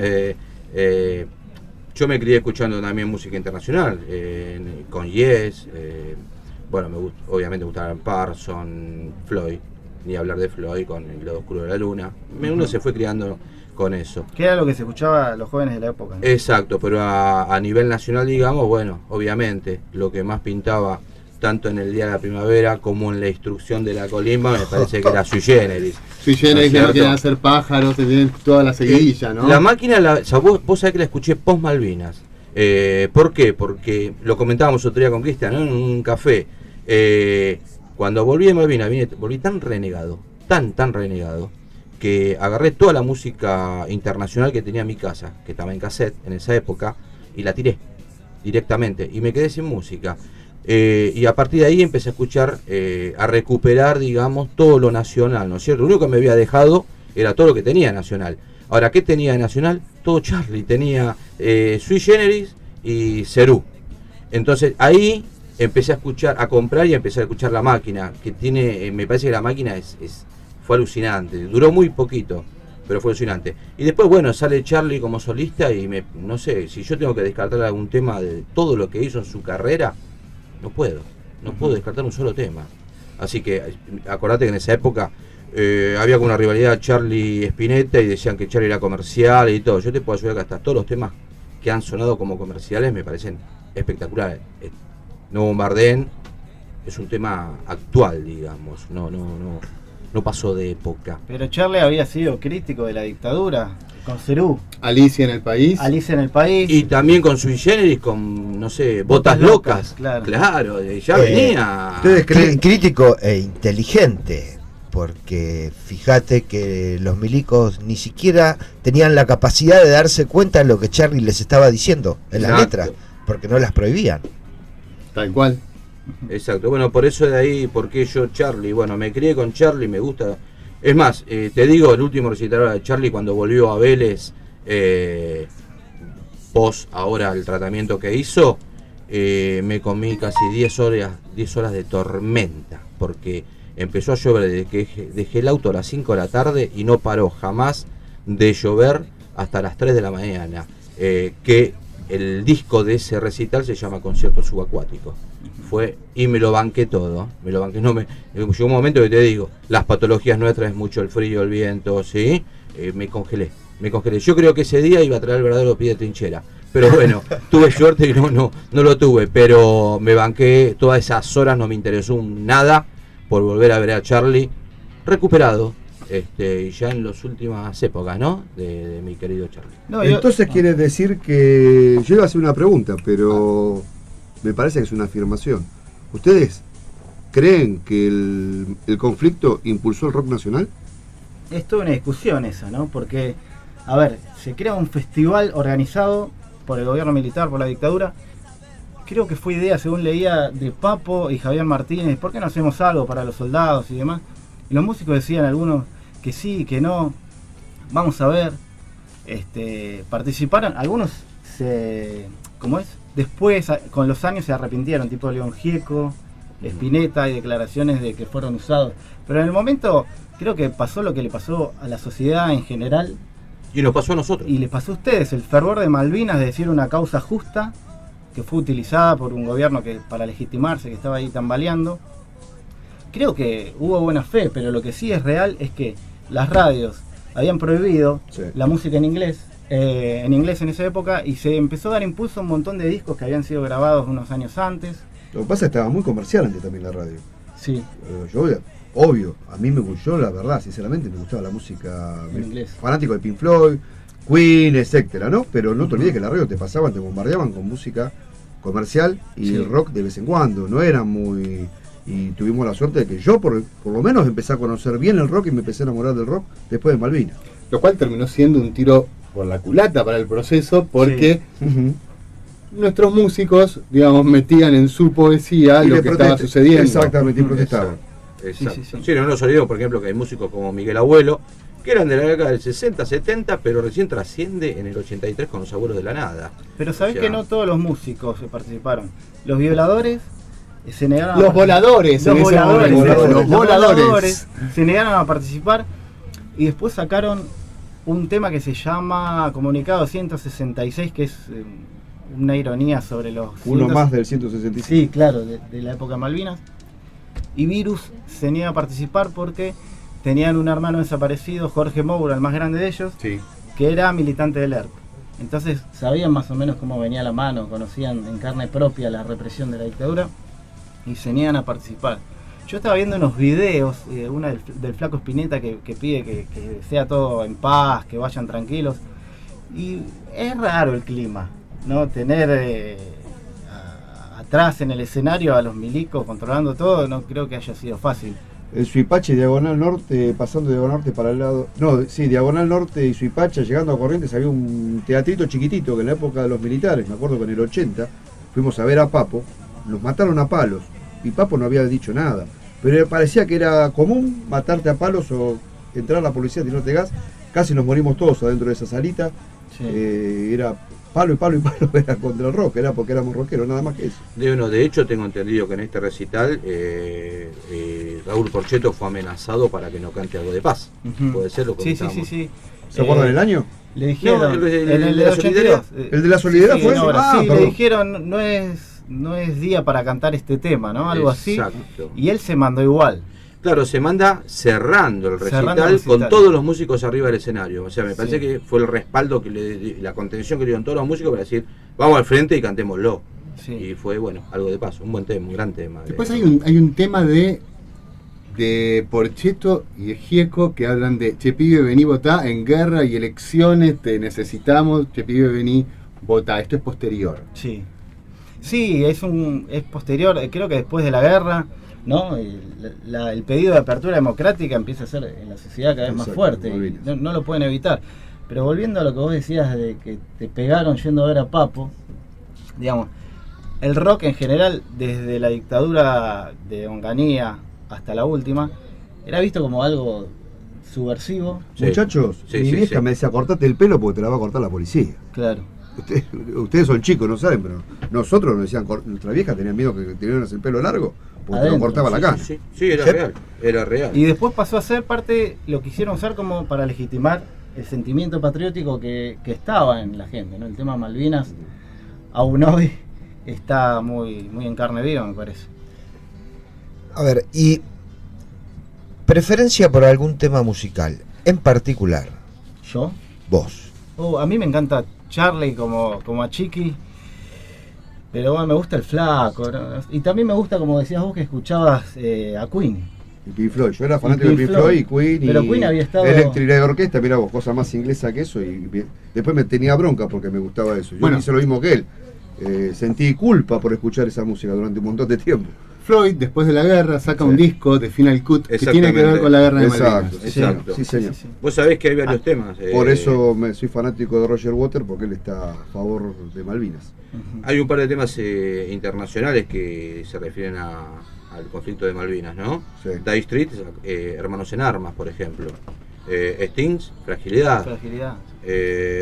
Yo me crié escuchando también música internacional, con Yes, bueno, obviamente me gustaban Parson, Floyd, ni hablar de Floyd con El lado oscuro de la luna. Uno se fue criando con eso. ¿Qué era lo que se escuchaba a los jóvenes de la época, ¿no? Exacto, pero a nivel nacional, digamos, bueno, obviamente, lo que más pintaba tanto en el Día de la Primavera como en la instrucción de la colimba, me parece que era Sui Generis. Sui Generis, que no quieren hacer pájaros, tienen toda la seguidilla, ¿no? La máquina, o sea, vos sabés que la escuché post Malvinas. ¿Por qué? Porque lo comentábamos otro día con Cristian, ¿no? En un café. Cuando volví de Malvinas, volví tan renegado, tan renegado, que agarré toda la música internacional que tenía en mi casa, que estaba en cassette en esa época, y la tiré directamente, y me quedé sin música. Y a partir de ahí empecé a escuchar, a recuperar, digamos, todo lo nacional, ¿no es cierto? Lo único que me había dejado era todo lo que tenía nacional. Ahora, ¿qué tenía de nacional? Todo Charlie, tenía Sui Generis y Cerú. Entonces ahí empecé a escuchar, a comprar y empecé a escuchar La Máquina, que tiene, me parece que La Máquina fue alucinante, duró muy poquito, pero fue alucinante. Y después, bueno, sale Charlie como solista y no sé, si yo tengo que descartar algún tema de todo lo que hizo en su carrera, no puedo descartar un solo tema. Así que acordate que en esa época había como una rivalidad Charlie-Spinetta y decían que Charlie era comercial y todo. Yo te puedo ayudar que hasta todos los temas que han sonado como comerciales me parecen espectaculares. No Bombardén es un tema actual, digamos, no pasó de época. Pero Charlie había sido crítico de la dictadura con Cerú. Alicia en el País. Y también con Sui Generis, con, no sé, Botas Locas. Claro, ya venía. ¿Ustedes creen? Crítico e inteligente, porque fíjate que los milicos ni siquiera tenían la capacidad de darse cuenta de lo que Charlie les estaba diciendo en las letras, porque no las prohibían. Tal cual. Exacto, bueno, por eso de ahí, porque yo Charlie, bueno, me crié con Charlie, me gusta. Es más, te digo, el último recital de Charlie cuando volvió a Vélez, post ahora el tratamiento que hizo, me comí casi 10 horas de tormenta, porque empezó a llover desde que dejé el auto a las 5 de la tarde y no paró jamás de llover hasta las 3 de la mañana, que el disco de ese recital se llama Concierto Subacuático. Y me lo banqué todo, llegó un momento que te digo, las patologías nuestras es mucho el frío, el viento, ¿sí? Me congelé. Yo creo que ese día iba a traer el verdadero pie de trinchera, pero bueno, tuve suerte y no lo tuve, pero me banqué todas esas horas, no me interesó nada por volver a ver a Charlie recuperado, y ya en las últimas épocas, ¿no? De mi querido Charlie. Entonces quiere decir que yo iba a hacer una pregunta, pero me parece que es una afirmación. ¿Ustedes creen que el conflicto impulsó el rock nacional? Es toda una discusión esa, ¿no? Porque, a ver, se crea un festival organizado por el gobierno militar, por la dictadura. Creo que fue idea, según leía, de Papo y Javier Martínez. ¿Por qué no hacemos algo para los soldados y demás? Y los músicos decían algunos que sí, que no. Vamos a ver. Participaron, algunos después, con los años se arrepintieron, tipo León Gieco, Spinetta, hay declaraciones de que fueron usados. Pero en el momento creo que pasó lo que le pasó a la sociedad en general, Y nos pasó a nosotros. Y les pasó a ustedes el fervor de Malvinas, de decir una causa justa que fue utilizada por un gobierno que para legitimarse, que estaba ahí tambaleando. Creo que hubo buena fe, pero lo que sí es real es que las radios habían prohibido la música en inglés en esa época, y se empezó a dar impulso a un montón de discos que habían sido grabados unos años antes. Lo que pasa es que estaba muy comercial antes también la radio. Sí. Yo, obvio, a mí me gustó, la verdad, sinceramente me gustaba la música en inglés. Fanático de Pink Floyd, Queen, etcétera, ¿no? Pero no te olvides que la radio te pasaban, te bombardeaban con música comercial y el rock de vez en cuando, no era muy... Y tuvimos la suerte de que yo por lo menos empecé a conocer bien el rock y me empecé a enamorar del rock después de Malvinas. Lo cual terminó siendo un tiro por la culata para el proceso, porque nuestros músicos, digamos, metían en su poesía lo que estaba sucediendo. Exactamente, y protestaban. Exacto. Sí, no nos olvidemos, por ejemplo, que hay músicos como Miguel Abuelo, que eran de la década del 60, 70, pero recién trasciende en el 83 con Los Abuelos de la Nada. Pero sabés que no todos los músicos participaron. Los Violadores se negaron los voladores se negaron a participar, y después sacaron un tema que se llama Comunicado 166, que es una ironía sobre los... Uno más del 165. Sí, claro, de la época de Malvinas. Y Virus se niega a participar porque tenían un hermano desaparecido, Jorge Moura, el más grande de ellos, que era militante del ERP. Entonces sabían más o menos cómo venía la mano, conocían en carne propia la represión de la dictadura, y se niegan a participar. Yo estaba viendo unos videos, una del Flaco Spinetta que pide que sea todo en paz, que vayan tranquilos, y es raro el clima, ¿no? Tener atrás en el escenario a los milicos controlando todo, no creo que haya sido fácil. El Suipache, Diagonal Norte, pasando Diagonal Norte para el lado... No, sí, Diagonal Norte y Suipache, llegando a Corrientes, había un teatrito chiquitito que en la época de los militares, me acuerdo que en el 80, fuimos a ver a Papo, nos mataron a palos, y Papo no había dicho nada, pero parecía que era común matarte a palos o entrar a la policía, tirarte gas. Casi nos morimos todos adentro de esa salita. Era palo y palo y palo, era contra el rock, era porque éramos rockeros, nada más que eso. De hecho tengo entendido que en este recital Raúl Porchetto fue amenazado para que no cante algo de paz. Puede ser lo que sí. ¿Se acuerdan el año? Le dijeron, el de la solidaridad. ¿El de la solidaridad fue? Le dijeron, no es día para cantar este tema, ¿no? Algo así. Y él se mandó igual. Claro, se manda cerrando el recital con todos los músicos arriba del escenario. O sea, me parece que fue el respaldo, la contención que le dieron todos los músicos para decir, vamos al frente y cantémoslo. Y fue, bueno, algo de paso, un buen tema, un gran tema. Después hay un tema de Porchetto y de Gieco que hablan de che pibe, vení, votá, en guerra y elecciones te necesitamos, che pibe, vení, votá. Esto es posterior. Sí, es posterior, creo que después de la guerra, ¿no? El pedido de apertura democrática empieza a ser en la sociedad cada vez más fuerte, y no lo pueden evitar. Pero volviendo a lo que vos decías de que te pegaron yendo a ver a Papo, digamos, el rock en general, desde la dictadura de Onganía hasta la última, era visto como algo subversivo. Muchachos, mi vieja me decía, cortate el pelo porque te la va a cortar la policía. Claro. Ustedes son chicos, no saben, pero nosotros nos decían, nuestra vieja tenía miedo que teníamos el pelo largo porque te lo cortaba la cara. Sí, era real. Y después pasó a ser parte, lo quisieron usar como para legitimar el sentimiento patriótico que estaba en la gente, ¿no? El tema Malvinas aún hoy está muy en carne viva, me parece. A ver, y preferencia por algún tema musical en particular. ¿Yo? Vos. A mí me encanta Charlie como a Chiqui, pero bueno, me gusta el Flaco, ¿no? Y también me gusta, como decías vos, que escuchabas a Queen. Y Pink Floyd, yo era fanático de Pink Floyd y Queen. Pero Queen había estado... Electric Light Orchestra, mirá vos, cosa más inglesa que eso, y después me tenía bronca porque me gustaba eso. Yo hice lo mismo que él, sentí culpa por escuchar esa música durante un montón de tiempo. Floyd, después de la guerra, saca un disco de Final Cut que tiene que ver con la guerra de Malvinas. Exacto, sí, señor. Vos sabés que hay varios temas. Por eso soy fanático de Roger Waters, porque él está a favor de Malvinas. Hay un par de temas internacionales que se refieren al conflicto de Malvinas, ¿no? Dire Street, Hermanos en Armas, por ejemplo. Stings, Fragilidad.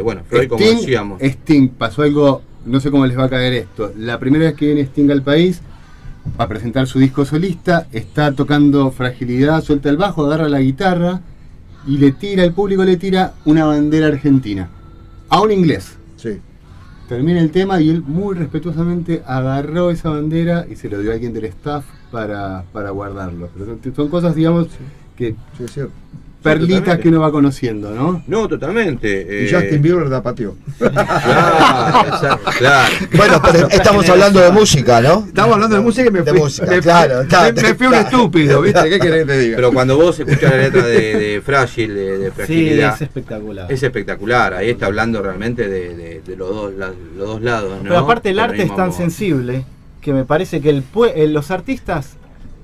Bueno, Floyd, como decíamos. Sting, pasó algo, no sé cómo les va a caer esto. La primera vez que viene Sting al país, va a presentar su disco solista, está tocando Fragilidad, suelta el bajo, agarra la guitarra y el público le tira una bandera argentina a un inglés. Sí. Termina el tema y él muy respetuosamente agarró esa bandera y se lo dio a alguien del staff para guardarlo. Pero son cosas, digamos, que Sí, es cierto. perlitas que uno va conociendo, ¿no? No, totalmente. Y Justin Bieber la pateó. Claro, exacto, claro. Bueno, pero estamos hablando de música, ¿no? Estamos hablando de música y me De fui. música, me, claro, claro. me fui un estúpido, ¿viste? ¿Qué querés que te diga? Pero cuando vos escuchás la letra de Frágil, de Sí, Fragilidad, es espectacular. es espectacular. Ahí está hablando realmente de los dos lados, ¿no? Pero aparte el Con arte es mismo tan amor. sensible que me parece que los artistas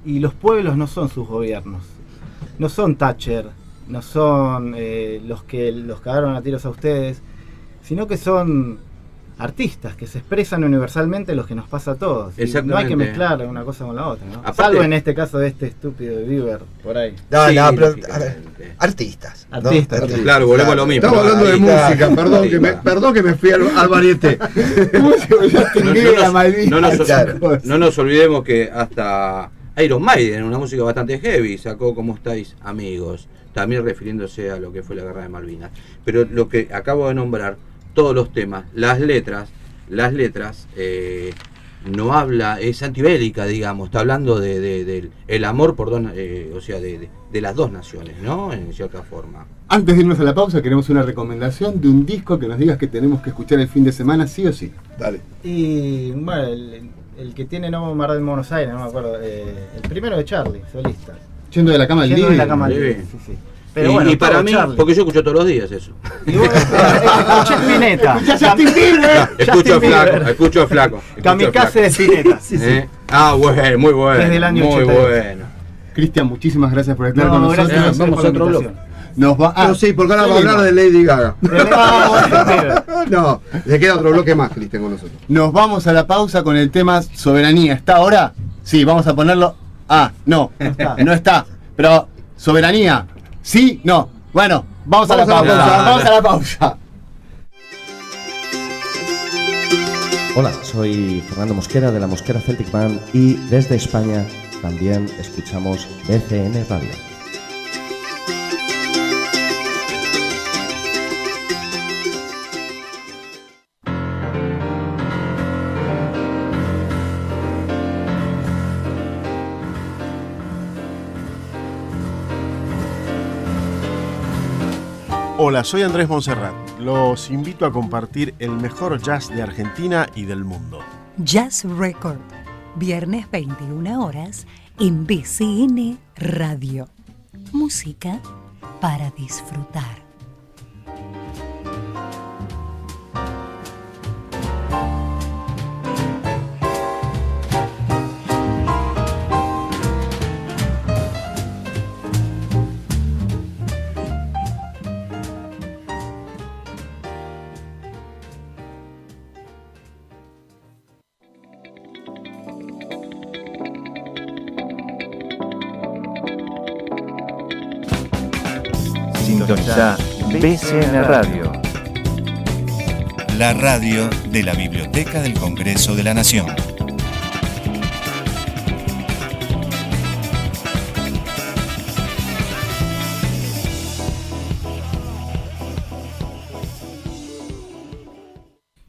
y los pueblos no son sus gobiernos. No son Thatcher, no son los que los cagaron a tiros a ustedes, sino que son artistas que se expresan universalmente los que nos pasa a todos. Y no hay Exactamente. que mezclar una cosa con la otra, ¿no? Aparte- Salvo en este caso de este estúpido de Bieber, por ahí. No, Sí, no, pero a ver, lógicamente. artistas. ¿no? Artistas, Claro, volvemos a lo mismo. Estamos hablando de Ahí está. música, perdón que me fui al varieté. No nos olvidemos que hasta Iron Maiden, una música bastante heavy, sacó ¿Cómo estáis, amigos? También refiriéndose a lo que fue la guerra de Malvinas. Pero lo que acabo de nombrar, todos los temas, las letras, no habla, es antibélica, digamos, está hablando del el amor por dos, o sea, de las dos naciones, ¿no? En cierta forma. Antes de irnos a la pausa, queremos una recomendación de un disco que nos digas que tenemos que escuchar el fin de semana, sí o sí. Dale. Y bueno, el que tiene Novo Mar del Buenos Aires, no me acuerdo, el primero de Charlie, solista. Yendo de la cama al Yendo de living. la cama al Living. living, sí, sí. Pero bueno, y para todo mí, Charlie. porque yo escucho todos los días eso. Y bueno, escuché Spinetta. Escucho a Flaco. Kamikaze de Spinetta. Ah, bueno, muy bueno. Desde el año muy 82. bueno. Cristian, muchísimas gracias por estar No, con nosotros. gracias Vamos por a la otro invitación. Nos va No, sí, porque ahora va a hablar de Lady Gaga. No, le queda otro bloque más, Cristian, con nosotros. Nos vamos a la pausa con el tema soberanía. ¿Está ahora? Sí, vamos a ponerlo. Ah, no, no está. Pero, soberanía. ¿Sí? No. Bueno, vamos a la pausa. Vamos a la pausa. Hola, soy Fernando Mosquera de la Mosquera Celtic Band y desde España también escuchamos BCN Radio. Hola, soy Andrés Monserrat. Los invito a compartir el mejor jazz de Argentina y del mundo. Jazz Record, viernes 21 horas en BCN Radio. Música para disfrutar. Sintoniza BCN Radio. La radio de la Biblioteca del Congreso de la Nación.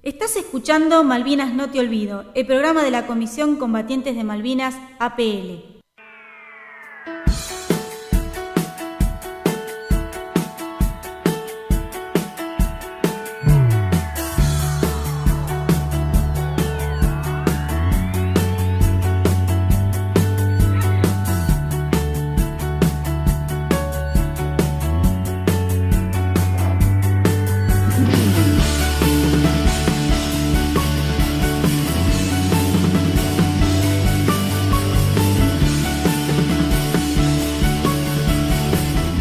Estás escuchando Malvinas No Te Olvido, el programa de la Comisión Combatientes de Malvinas, APL.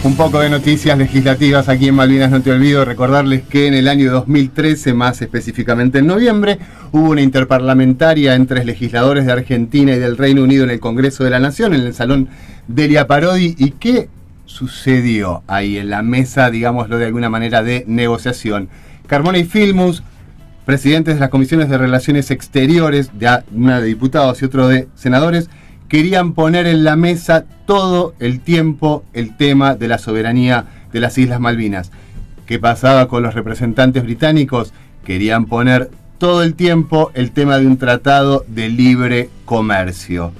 Un poco de noticias legislativas aquí en Malvinas No Te Olvido. Recordarles que en el año 2013, más específicamente en noviembre, hubo una interparlamentaria entre legisladores de Argentina y del Reino Unido en el Congreso de la Nación, en el Salón Delia Parodi. ¿Y qué sucedió ahí en la mesa, digámoslo de alguna manera, de negociación? Carmona y Filmus, presidentes de las comisiones de Relaciones Exteriores, una de diputados y otro de senadores, querían poner en la mesa todo el tiempo el tema de la soberanía de las Islas Malvinas. ¿Qué pasaba con los representantes británicos? Querían poner todo el tiempo el tema de un tratado de libre comercio.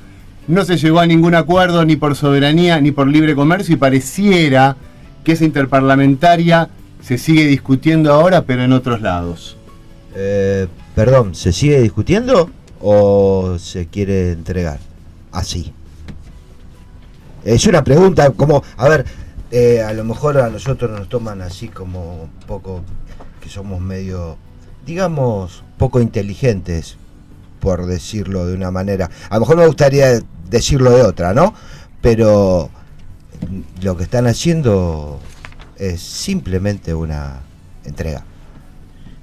No se llegó a ningún acuerdo ni por soberanía ni por libre comercio y pareciera que esa interparlamentaria se sigue discutiendo ahora, pero en otros lados. Perdón, ¿se sigue discutiendo o se quiere entregar? Así. Es una pregunta como, a ver, a lo mejor a nosotros nos toman así como un poco, que somos medio, digamos, poco inteligentes, por decirlo de una manera. A lo mejor me gustaría decirlo de otra, ¿no? Pero lo que están haciendo es simplemente una entrega.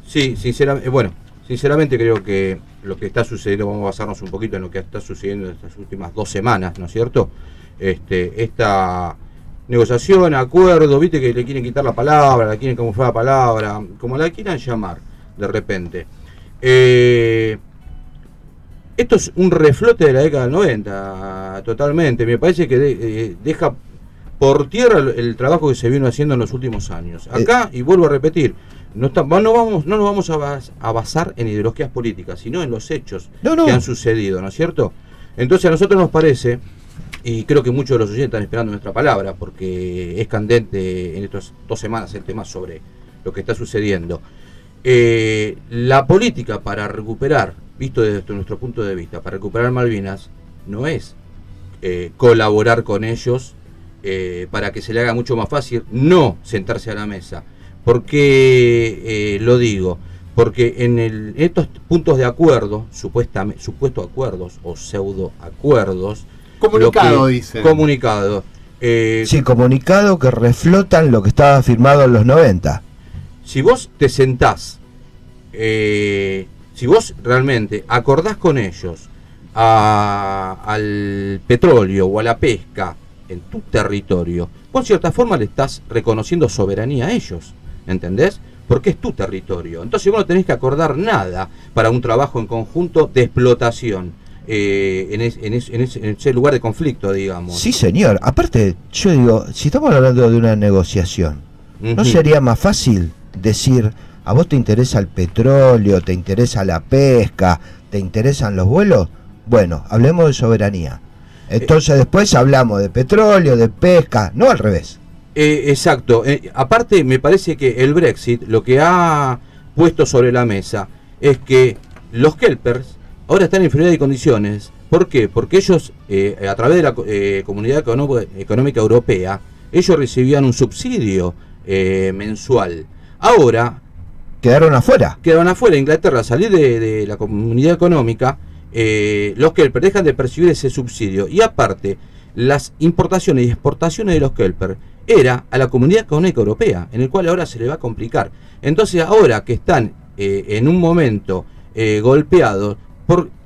Sí, sinceramente creo que lo que está sucediendo, vamos a basarnos un poquito en lo que está sucediendo en estas últimas 2 semanas, ¿no es cierto? Esta negociación, acuerdo, viste que le quieren quitar la palabra, la quieren camuflar la palabra, como la quieran llamar de repente. Esto es un reflote de la década del 90, totalmente. Me parece que deja por tierra el trabajo que se vino haciendo en los últimos años. Acá, y vuelvo a repetir, no nos vamos a basar en ideologías políticas, sino en los hechos que han sucedido, ¿no es cierto? Entonces a nosotros nos parece, y creo que muchos de los oyentes están esperando nuestra palabra, porque es candente en estas 2 semanas el tema sobre lo que está sucediendo. La política para recuperar, visto desde nuestro punto de vista, para recuperar Malvinas, no es colaborar con ellos para que se le haga mucho más fácil no sentarse a la mesa. ¿Por qué lo digo? Porque en estos puntos de acuerdo, supuestos acuerdos o pseudo acuerdos, comunicado, dice. Comunicado. Sí, comunicado que reflotan lo que estaba firmado en los 90. Si vos te sentás, si vos realmente acordás con ellos al petróleo o a la pesca en tu territorio, vos en cierta forma le estás reconociendo soberanía a ellos, ¿entendés? Porque es tu territorio. Entonces vos no tenés que acordar nada para un trabajo en conjunto de explotación en ese lugar de conflicto, digamos. Sí, señor. Aparte, yo digo, si estamos hablando de una negociación, ¿no sería más fácil decir, a vos te interesa el petróleo, te interesa la pesca, te interesan los vuelos? Bueno, hablemos de soberanía. Entonces después hablamos de petróleo, de pesca, no al revés. Exacto. Aparte, me parece que el Brexit lo que ha puesto sobre la mesa es que los kelpers ahora están en inferioridad de condiciones. ¿Por qué? Porque ellos, a través de la Comunidad Económica Europea, ellos recibían un subsidio mensual. Ahora quedaron afuera. Inglaterra, al salir de la Comunidad Económica, los kelpers dejan de percibir ese subsidio. Y aparte, las importaciones y exportaciones de los kelpers era a la Comunidad Económica Europea, en el cual ahora se le va a complicar. Entonces ahora que están en un momento golpeados,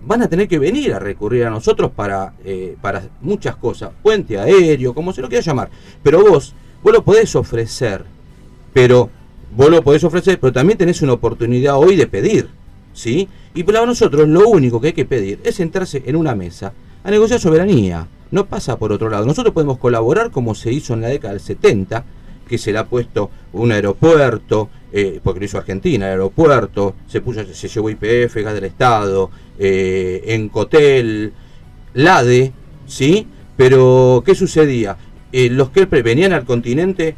van a tener que venir a recurrir a nosotros para muchas cosas, puente aéreo, como se lo quiera llamar. Pero vos lo podés ofrecer, pero también tenés una oportunidad hoy de pedir, ¿sí? Y para nosotros lo único que hay que pedir es sentarse en una mesa a negociar soberanía. No pasa por otro lado. Nosotros podemos colaborar como se hizo en la década del 70, que se le ha puesto un aeropuerto, porque lo hizo Argentina, el aeropuerto, se llevó YPF, gas del Estado, Encotel, LADE, ¿sí? Pero, ¿qué sucedía? Los que venían al continente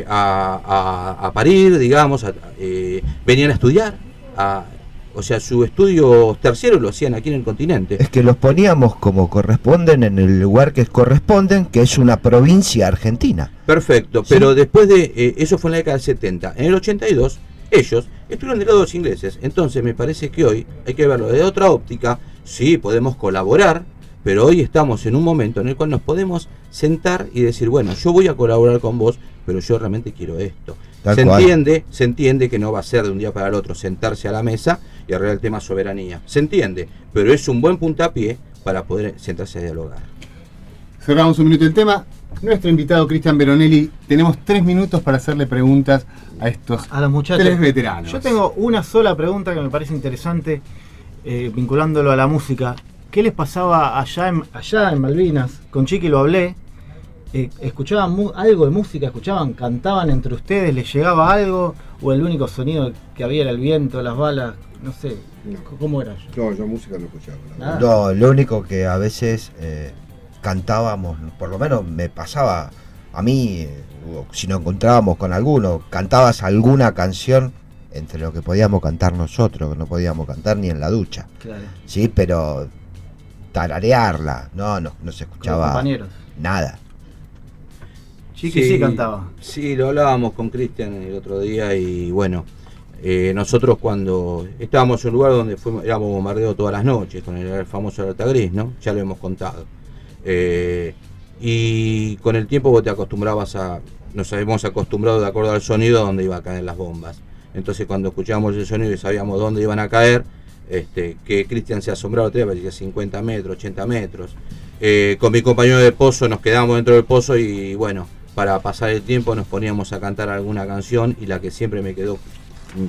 a parir, digamos, venían a estudiar, o sea, su estudio terciario lo hacían aquí en el continente. Es que los poníamos como corresponden en el lugar que corresponden, que es una provincia argentina. Perfecto, ¿sí? Pero después de eso fue en la década del 70. En el 82, ellos estuvieron del lado de los ingleses. Entonces me parece que hoy hay que verlo de otra óptica. Sí, podemos colaborar, pero hoy estamos en un momento en el cual nos podemos sentar y decir, bueno, yo voy a colaborar con vos, pero yo realmente quiero esto. Se entiende que no va a ser de un día para el otro sentarse a la mesa y arreglar el tema soberanía. Se entiende, pero es un buen puntapié para poder sentarse a dialogar. Cerramos un minuto el tema. Nuestro invitado Cristian Veronelli, tenemos 3 minutos para hacerle preguntas a los muchachos, 3 veteranos. Yo tengo una sola pregunta que me parece interesante, vinculándolo a la música. ¿Qué les pasaba allá en Malvinas? Con Chiqui lo hablé ¿escuchaban algo de música? ¿Escuchaban, cantaban entre ustedes? ¿Les llegaba algo? ¿O el único sonido que había era el viento, las balas? No sé, ¿cómo era? No, yo música no escuchaba. No, lo único que a veces cantábamos, por lo menos me pasaba a mí, si nos encontrábamos con alguno, cantabas alguna canción entre lo que podíamos cantar nosotros, que no podíamos cantar ni en la ducha. Claro. Sí, pero tararearla, no se escuchaba compañeros. Nada. Chiqui sí cantaba. Sí, lo hablábamos con Cristian el otro día y bueno, nosotros cuando estábamos en un lugar donde éramos bombardeados todas las noches con el famoso alerta gris, ¿no? Ya lo hemos contado. Y con el tiempo vos te acostumbrabas nos habíamos acostumbrado de acuerdo al sonido a donde iban a caer las bombas. Entonces cuando escuchábamos el sonido y sabíamos dónde iban a caer, que Cristian se asombraba, te parecía 50 metros, 80 metros. Con mi compañero de pozo nos quedábamos dentro del pozo y bueno, para pasar el tiempo nos poníamos a cantar alguna canción y la que siempre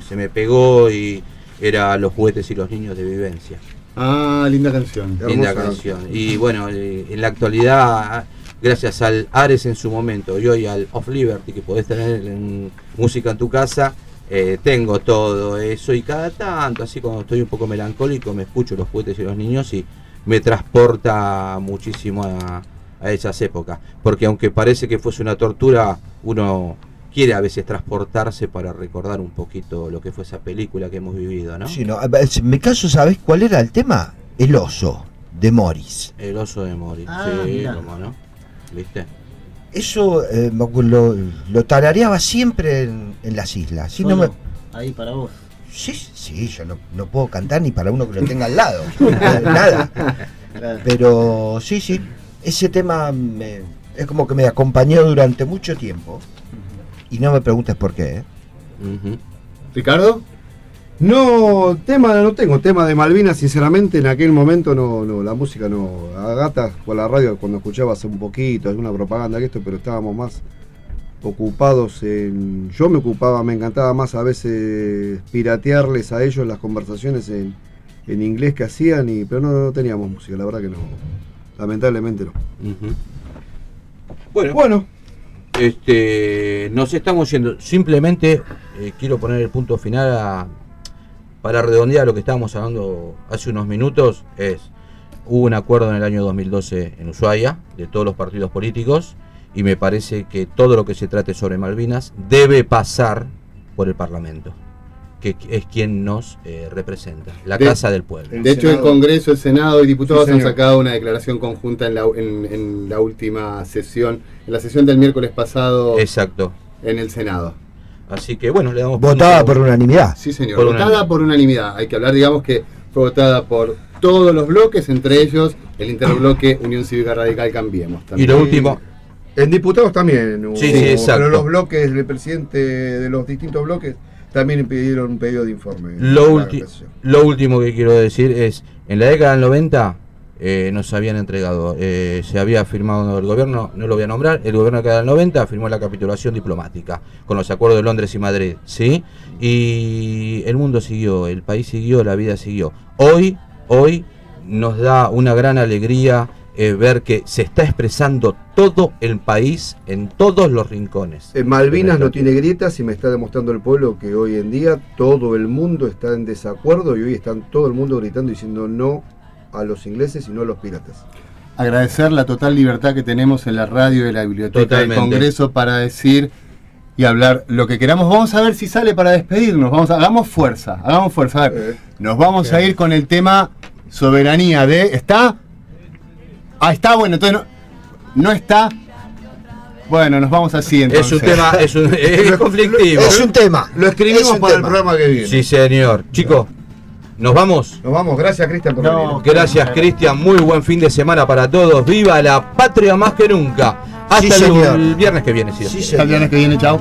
se me pegó y era Los juguetes y los niños de Vivencia. Ah, linda canción. Linda canción. Y bueno, en la actualidad, gracias al Ares en su momento y hoy al Of Liberty que podés tener en música en tu casa, tengo todo eso y cada tanto, así cuando estoy un poco melancólico, me escucho Los juguetes y los niños y me transporta muchísimo a esas épocas. Porque aunque parece que fuese una tortura, uno quiere a veces transportarse para recordar un poquito lo que fue esa película que hemos vivido, ¿no? Sí, no. En mi caso, ¿sabés cuál era el tema? El oso de Morris. El oso de Morris, sí, cómo no. ¿Viste? Eso lo tarareaba siempre en las islas. ¿Sí? No ahí para vos. Sí, yo no puedo cantar ni para uno que lo tenga al lado. Nada. Pero sí, ese tema es como que me acompañó durante mucho tiempo. Y no me preguntes por qué. ¿Ricardo? No tengo tema de Malvinas, sinceramente, en aquel momento no, la música no. A Gata por la radio cuando escuchaba hace un poquito, alguna propaganda que esto, pero estábamos más ocupados yo me encantaba más a veces piratearles a ellos las conversaciones en inglés que hacían, pero no teníamos música, la verdad que no, lamentablemente no. Bueno. Nos estamos yendo. Simplemente quiero poner el punto final para redondear lo que estábamos hablando hace unos minutos. Hubo un acuerdo en el año 2012 en Ushuaia de todos los partidos políticos y me parece que todo lo que se trate sobre Malvinas debe pasar por el Parlamento, que es quien nos representa, la Casa del Pueblo. De hecho, el Congreso, el Senado y diputados han sacado una declaración conjunta en la última sesión, en la sesión del miércoles pasado. Exacto. En el Senado. Así que bueno, le damos votada por unanimidad. Sí, señor. Votada por unanimidad. Hay que hablar, digamos que fue votada por todos los bloques, entre ellos el interbloque Unión Cívica Radical Cambiemos. También. Y lo último. En diputados también hubo, sí, exacto. Pero los bloques, el presidente de los distintos bloques también pidieron un pedido de informe. Lo último que quiero decir es, en la década del 90 nos habían entregado, se había firmado el gobierno, no lo voy a nombrar, el gobierno de la década del 90 firmó la capitulación diplomática con los acuerdos de Londres y Madrid, ¿sí? Y el mundo siguió, el país siguió, la vida siguió. Hoy nos da una gran alegría ver que se está expresando todo el país en todos los rincones. En Malvinas no tiene grietas y me está demostrando el pueblo que hoy en día todo el mundo está en desacuerdo y hoy están todo el mundo gritando diciendo no a los ingleses y no a los piratas. Agradecer la total libertad que tenemos en la radio de la Biblioteca del Congreso para decir y hablar lo que queramos. Vamos a ver si sale para despedirnos. Hagamos fuerza. A ver, nos vamos a ir con el tema soberanía de... ¿Está? Ah, está, bueno, entonces no está. Bueno, nos vamos así entonces. Es un tema, es conflictivo. Es un tema. Lo escribimos para el programa que viene. Sí, señor. Chicos, ¿nos vamos? Nos vamos, gracias Cristian por venir. Gracias Cristian, muy buen fin de semana para todos. Viva la patria más que nunca. Hasta el viernes que viene, Hasta el viernes que viene, chao.